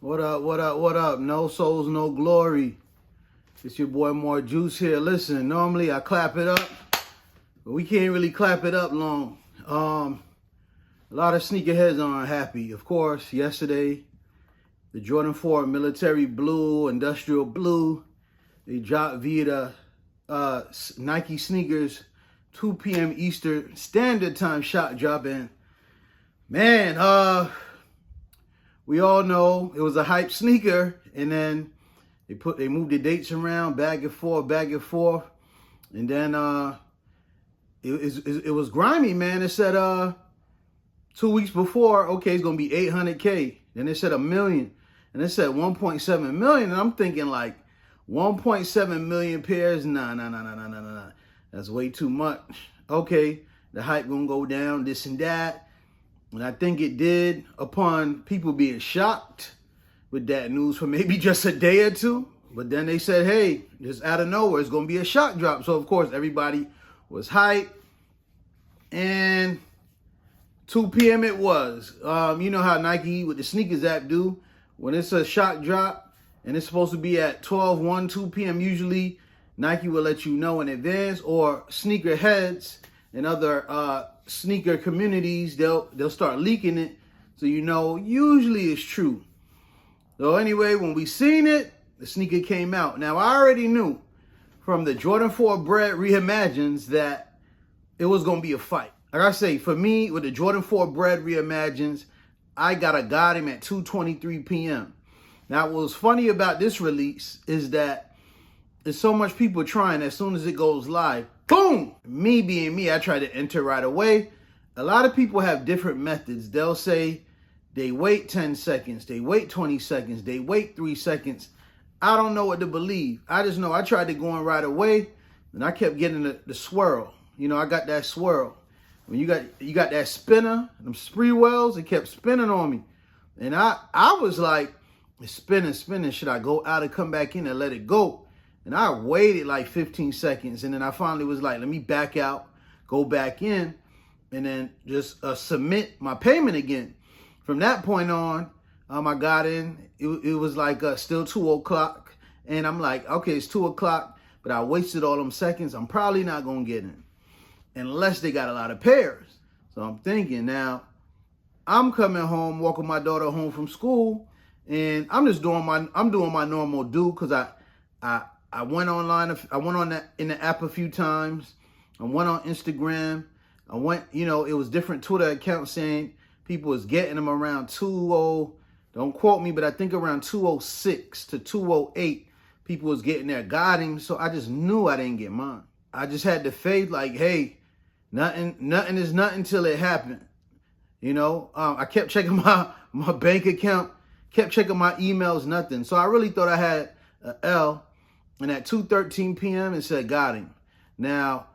What up, what up, what up? No souls, no glory. It's your boy More Juice here. Listen, normally I clap it up, but we can't really clap it up long. A lot of sneakerheads are unhappy. Of course, yesterday, the Jordan 4 military blue, industrial blue, they dropped via the Nike sneakers, 2 p.m. Eastern Standard Time shot dropping. Man, we all know it was a hype sneaker, and then they moved the dates around, back and forth, and then it was grimy, man. It said 2 weeks before, okay, it's gonna be 800K. Then it said 1 million, and it said 1.7 million, and I'm thinking like 1.7 million pairs. Nah. That's way too much. Okay, the hype gonna go down, this and that. And I think it did upon people being shocked with that news for maybe just a day or two. But then they said, hey, just out of nowhere, it's going to be a shock drop. So, of course, everybody was hyped. And 2 p.m. it was. You know how Nike with the sneakers app do. When it's a shock drop and it's supposed to be at 2 p.m. usually, Nike will let you know in advance. Or Sneakerheads and other sneaker communities, they'll start leaking it, so you know usually it's true. So anyway, when we seen it, the sneaker came out. Now I already knew from the Jordan 4 Bread Reimagines that it was gonna be a fight. Like I say, for me with the Jordan 4 Bread Reimagines, I got him at 2:23 p.m. Now what was funny about this release is that there's so much people trying. As soon as it goes live, boom! Me being me, I try to enter right away. A lot of people have different methods. They'll say they wait 10 seconds, they wait 20 seconds, they wait 3 seconds. I don't know what to believe. I just know I tried to go in right away, and I kept getting the swirl. You know, I got that swirl. When you got that spinner, them spree wells, it kept spinning on me. And I was like, it's spinning. Should I go out and come back in and let it go? And I waited like 15 seconds, and then I finally was like, let me back out, go back in, and then just submit my payment again. From that point on, I got in. It was like still 2 o'clock, and I'm like, okay, it's 2 o'clock, but I wasted all them seconds. I'm probably not going to get in unless they got a lot of pairs. So I'm thinking now, I'm coming home, walking my daughter home from school, and I'm doing my normal do, because I went online. I went on in the app a few times. I went on Instagram. I went, it was different Twitter accounts saying people was getting them around 2:00. Don't quote me, but I think around 2:06 to 2:08, people was getting their got him. So I just knew I didn't get mine. I just had the faith, like, hey, nothing is nothing till it happened. I kept checking my bank account, kept checking my emails, nothing. So I really thought I had an L. And at 2:13 p.m., it said got him. Now,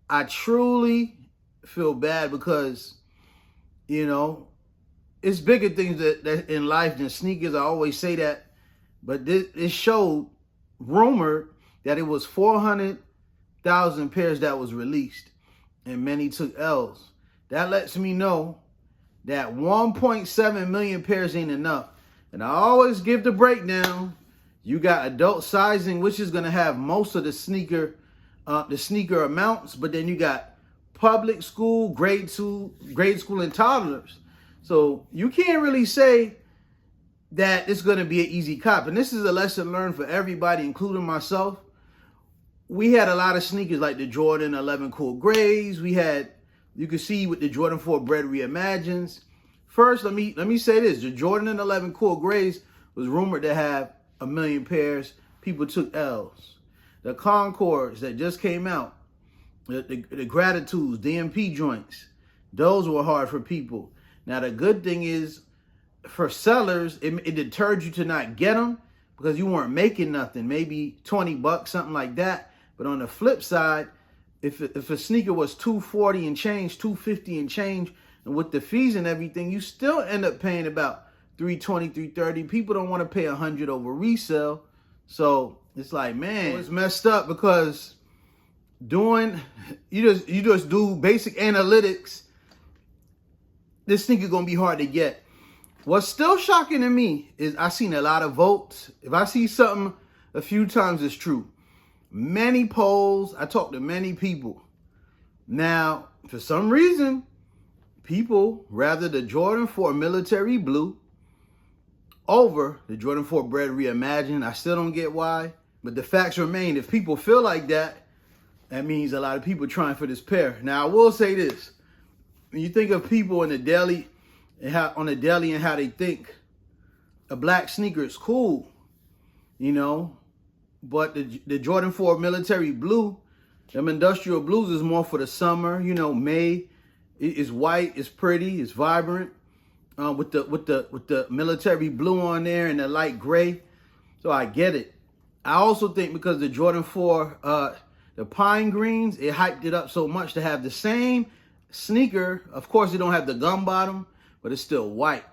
I truly feel bad because, it's bigger things that in life than sneakers. I always say that. But it showed, rumored, that it was 400,000 pairs that was released. And many took L's. That lets me know that 1.7 million pairs ain't enough. And I always give the breakdown. You got adult sizing, which is going to have most of the sneaker amounts, but then you got public school, grade school, and toddlers. So you can't really say that it's going to be an easy cop. And this is a lesson learned for everybody, including myself. We had a lot of sneakers like the Jordan 11 Cool Grays. You could see with the Jordan 4 Bread Reimagines. First, let me say this. The Jordan 11 Cool Grays was rumored to have 1 million pairs. People took L's. The Concords that just came out, the Gratitudes, DMP joints, those were hard for people. Now, the good thing is, for sellers, it deterred you to not get them because you weren't making nothing, maybe $20, something like that. But on the flip side, if a sneaker was $240 and change, $250 and change, and with the fees and everything, you still end up paying about $320, $330. People don't want to pay $100 over resale. So it's like, man, it's messed up because you just do basic analytics. This sneaker gonna be hard to get. What's still shocking to me is I seen a lot of votes. If I see something a few times, it's true. Many polls, I talked to many people. Now, for some reason, people rather the Jordan 4 military blue over the Jordan 4 Bread Reimagined. I still don't get why, but the facts remain. If people feel like that, that means a lot of people trying for this pair. Now, I will say this. When you think of people in the daily, and how they think, a black sneaker is cool, you know, but the Jordan 4 military blue, them industrial blues is more for the summer, you know. May is white, it's pretty, it's vibrant, with the military blue on there and the light gray. So I get it. I also think because the Jordan 4, the pine greens, it hyped it up so much to have the same sneaker. Of course, it don't have the gum bottom, but it's still white.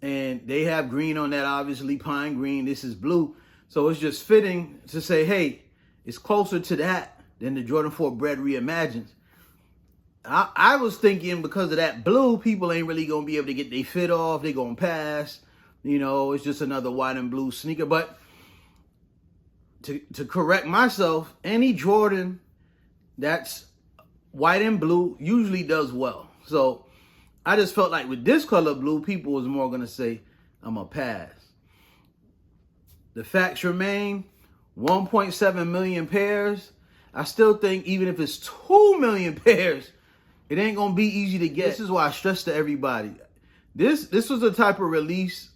And they have green on that, obviously, pine green. This is blue. So it's just fitting to say, hey, it's closer to that than the Jordan 4 Bread Reimagined. I was thinking because of that blue, people ain't really going to be able to get their fit off. They're going to pass. You know, it's just another white and blue sneaker. But to correct myself, any Jordan that's white and blue usually does well. So I just felt like with this color blue, people was more going to say, I'm going to pass. The facts remain, 1.7 million pairs. I still think even if it's 2 million pairs, it ain't going to be easy to get. This is why I stress to everybody. This was the type of release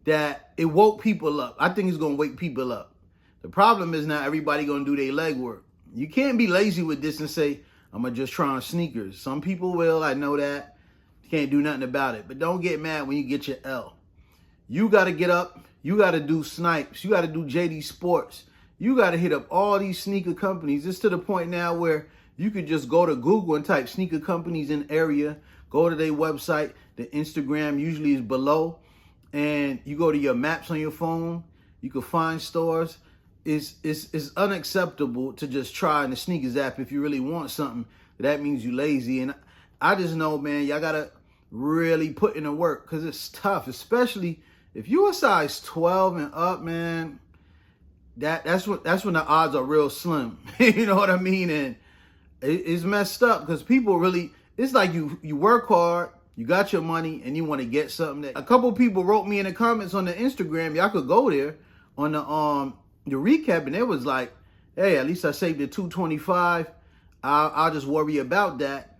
that it woke people up. I think it's going to wake people up. The problem is now everybody going to do their legwork. You can't be lazy with this and say, I'm going to just try on sneakers. Some people will, I know that. You can't do nothing about it. But don't get mad when you get your L. You got to get up. You got to do Snipes. You got to do JD Sports. You got to hit up all these sneaker companies. It's to the point now where you could just go to Google and type sneaker companies in area. Go to their website. The Instagram usually is below. And you go to your maps on your phone. You can find stores. It's unacceptable to just try in the sneakers app if you really want something. That means you lazy. And I just know, man, y'all got to really put in the work because it's tough, especially if you a size 12 and up, man. That's when the odds are real slim. You know what I mean? And it's messed up because people really, it's like you work hard, you got your money, and you want to get something. A couple people wrote me in the comments on the Instagram. Y'all could go there on the recap, and it was like, hey, at least I saved the $225. I'll just worry about that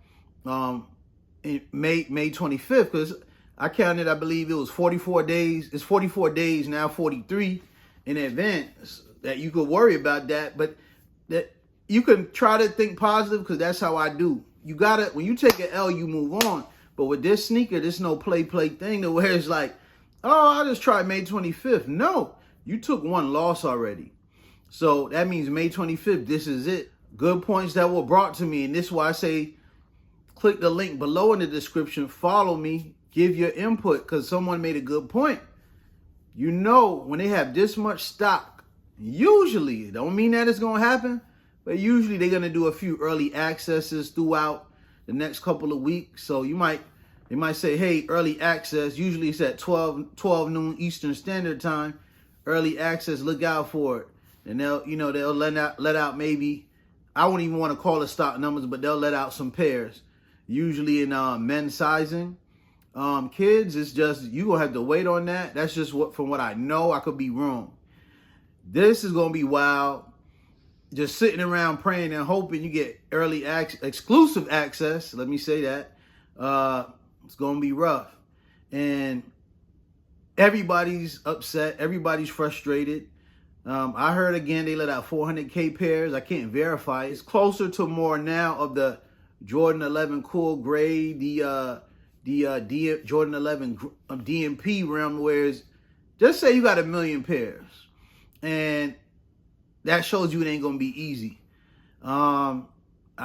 in May 25th, because I counted, I believe it was 44 days. It's 44 days now, 43 in advance that you could worry about that. But that you can try to think positive, because that's how I do. You gotta, when you take an L, you move on. But with this sneaker, there's no play thing to where it's like, oh, I'll just try May 25th. No, you took one loss already. So that means May 25th, this is it. Good points that were brought to me. And this is why I say, click the link below in the description. Follow me. Give your input, because someone made a good point. You know, when they have this much stock, usually, it don't mean that it's going to happen, but usually they're going to do a few early accesses throughout the next couple of weeks. So they might say, hey, early access. Usually it's at 12 noon Eastern Standard Time. Early access, look out for it. And they'll let out maybe, I won't even want to call it stock numbers, but they'll let out some pairs. Usually in men's sizing. Kids, it's just, you're going to have to wait on that. That's just from what I know. I could be wrong. This is going to be wild. Just sitting around praying and hoping you get early exclusive access. Let me say that. It's going to be rough. And everybody's upset. Everybody's frustrated. I heard again they let out 400K pairs. I can't verify. It's closer to more now of the Jordan 11 Cool Gray, the Jordan 11 DMP realm, whereas just say you got 1 million pairs, and that shows you it ain't gonna be easy. I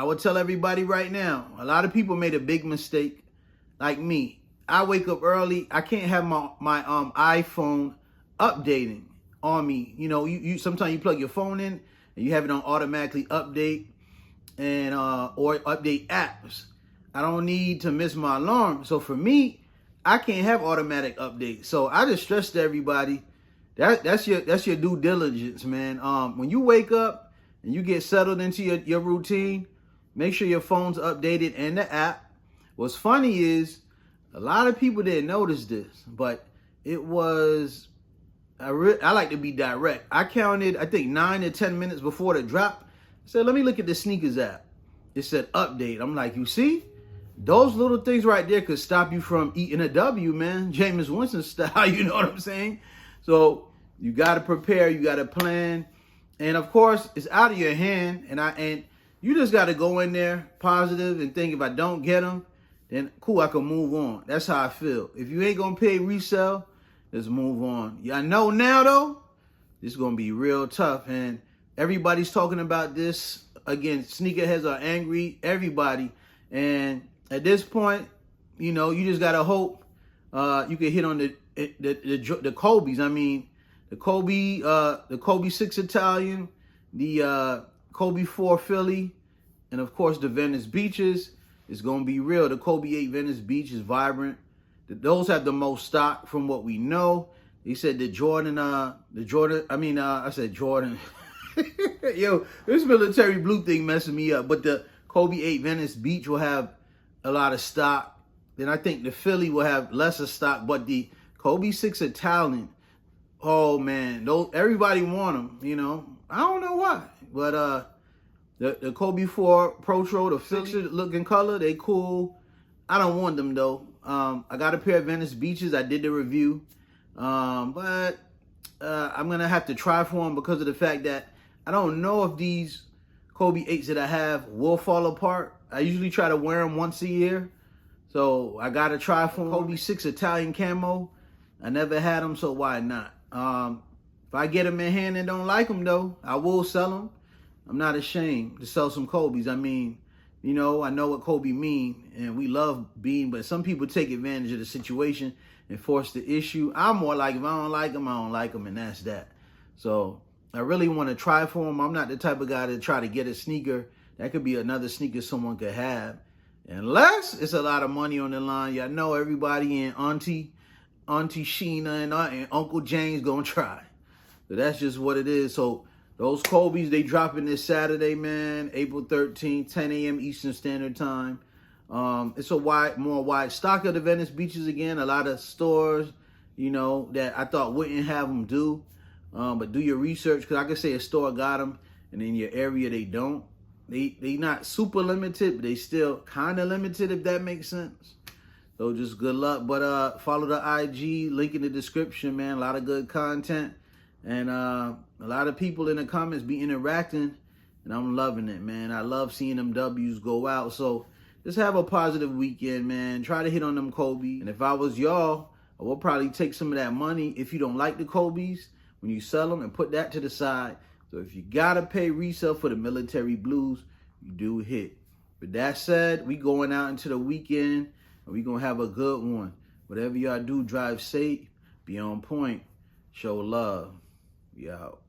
would tell everybody right now, a lot of people made a big mistake, like me. I wake up early. I can't have my iPhone updating on me. You know, you sometimes you plug your phone in and you have it on automatically update and or update apps. I don't need to miss my alarm. So for me, I can't have automatic updates. So I just stress to everybody that's your due diligence, man. When you wake up and you get settled into your routine, make sure your phone's updated and the app. What's funny is a lot of people didn't notice this, but it was I like to be direct. I counted, I think 9 to 10 minutes before the drop. I said, let me look at the sneakers app. It said update. I'm like, you see? Those little things right there could stop you from eating a W, man. Jameis Winston style, you know what I'm saying? So you got to prepare, you got to plan. And of course, it's out of your hand. And you just got to go in there positive and think if I don't get them, then cool, I can move on. That's how I feel. If you ain't going to pay resale, let's move on. Yeah, I know now, though, this is going to be real tough. And everybody's talking about this. Again, sneakerheads are angry, everybody. And at this point, you know, you just got to hope you can hit on the Kobe's. I mean, the Kobe 6 Italian, the Kobe 4 Philly, and of course the Venice Beaches is going to be real. The Kobe 8 Venice Beach is vibrant. Those have the most stock from what we know. They said I said Jordan. Yo, this military blue thing messing me up. But the Kobe 8 Venice Beach will have a lot of stock. Then I think the Philly will have lesser stock. But the Kobe 6 Italian, oh man, everybody want them, you know. I don't know why. But the Kobe 4 Pro-Tro, the Philly looking color, they cool. I don't want them though. I got a pair of Venice Beaches. I did the review. But I'm going to have to try for them because of the fact that I don't know if these Kobe 8s that I have will fall apart. I usually try to wear them once a year. So I got to try for them. Kobe 6 Italian camo. I never had them, so why not? If I get them in hand and don't like them, though, I will sell them. I'm not ashamed to sell some Kobe's. I mean, you know, I know what Kobe mean, and we love being, but some people take advantage of the situation and force the issue. I'm more like, if I don't like them, I don't like them, and that's that. So I really want to try for them. I'm not the type of guy to try to get a sneaker. That could be another sneaker someone could have. Unless it's a lot of money on the line. Y'all know everybody and Auntie Sheena and Uncle James gonna try. So that's just what it is. So those Kobe's, they dropping this Saturday, man, April 13th, 10 a.m. Eastern Standard Time. It's a more wide stock of the Venice Beaches again. A lot of stores, you know, that I thought wouldn't have them do. But do your research, because I could say a store got them, and in your area they don't. They not super limited, but they still kind of limited, if that makes sense. So just good luck. But follow the IG, link in the description, man. A lot of good content. And a lot of people in the comments be interacting, and I'm loving it, man. I love seeing them W's go out. So just have a positive weekend, man. Try to hit on them Kobe. And if I was y'all, I will probably take some of that money, if you don't like the Kobe's, when you sell them, and put that to the side. So if you got to pay resale for the military blues, you do hit. With that said, we going out into the weekend, and we going to have a good one. Whatever y'all do, drive safe, be on point, show love. We out.